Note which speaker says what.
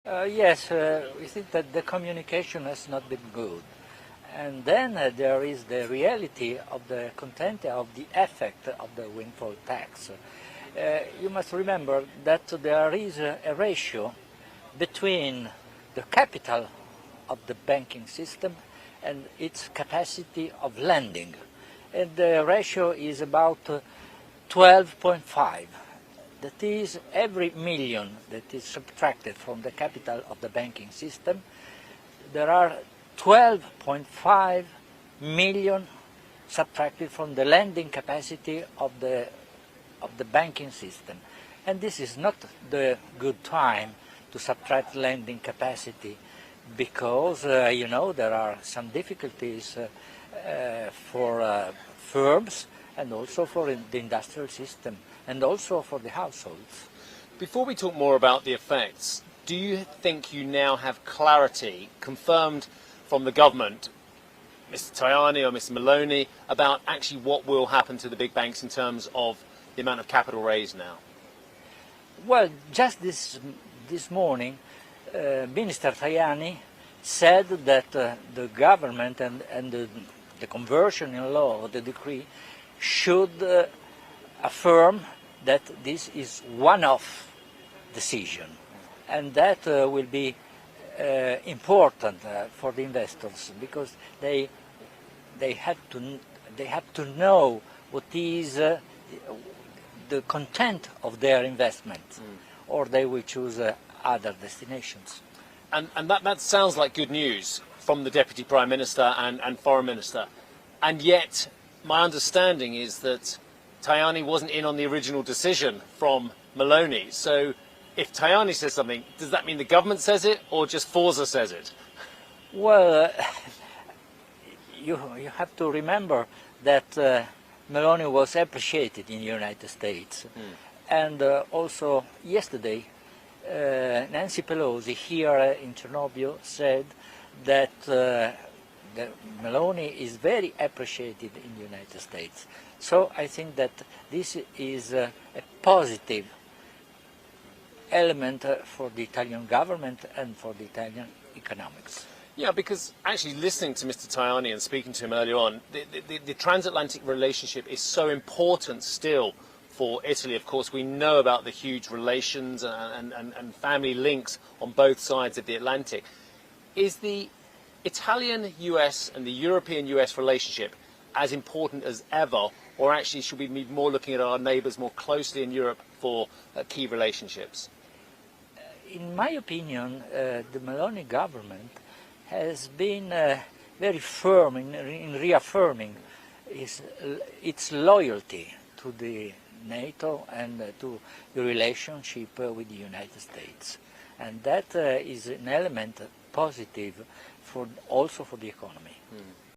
Speaker 1: Yes, we think that the communication has not been good. And then there is the reality of the content of the effect of the windfall tax. You must remember that there is a ratio between the capital of the banking system and its capacity of lending. And the ratio is about 12.5. That is, every million that is subtracted from the capital of the banking system, there are 12.5 million subtracted from the lending capacity of the banking system. And this is not the good time to subtract lending capacity because, you know, there are some difficulties for firms and also for the industrial system and also for the households.
Speaker 2: Before we talk more about the effects, do you think you now have clarity confirmed from the government, Mr. Tajani or Mr. Maloney, about actually what will happen to the big banks in terms of the amount of capital raised now?
Speaker 1: Well, just this morning, Minister Tajani said that the government and the conversion in law of the decree should affirm that this is one-off decision, and that will be important for the investors because they have to know what is the content of their investment, or they will choose other destinations.
Speaker 2: And that sounds like good news from the Deputy Prime Minister and Foreign Minister, and yet my understanding is that Tajani wasn't in on the original decision from Maloney. So if Tajani says something, does that mean the government says it or just Forza says it?
Speaker 1: Well, you have to remember that Maloney was appreciated in the United States. And also yesterday, Nancy Pelosi here in Chernobyl said that Maloney is very appreciated in the United States. So I think that this is a positive element for the Italian government and for the Italian economics.
Speaker 2: Yeah, because actually listening to Mr. Tajani and speaking to him earlier on, the transatlantic relationship is so important still for Italy. Of course, we know about the huge relations and family links on both sides of the Atlantic. Is the Italian-US and the European-US relationship as important as ever, or actually should we be more looking at our neighbours more closely in Europe for key relationships?
Speaker 1: In my opinion, the Maloney government has been very firm in reaffirming its loyalty to the NATO and to the relationship with the United States. And that is an element positive also for the economy.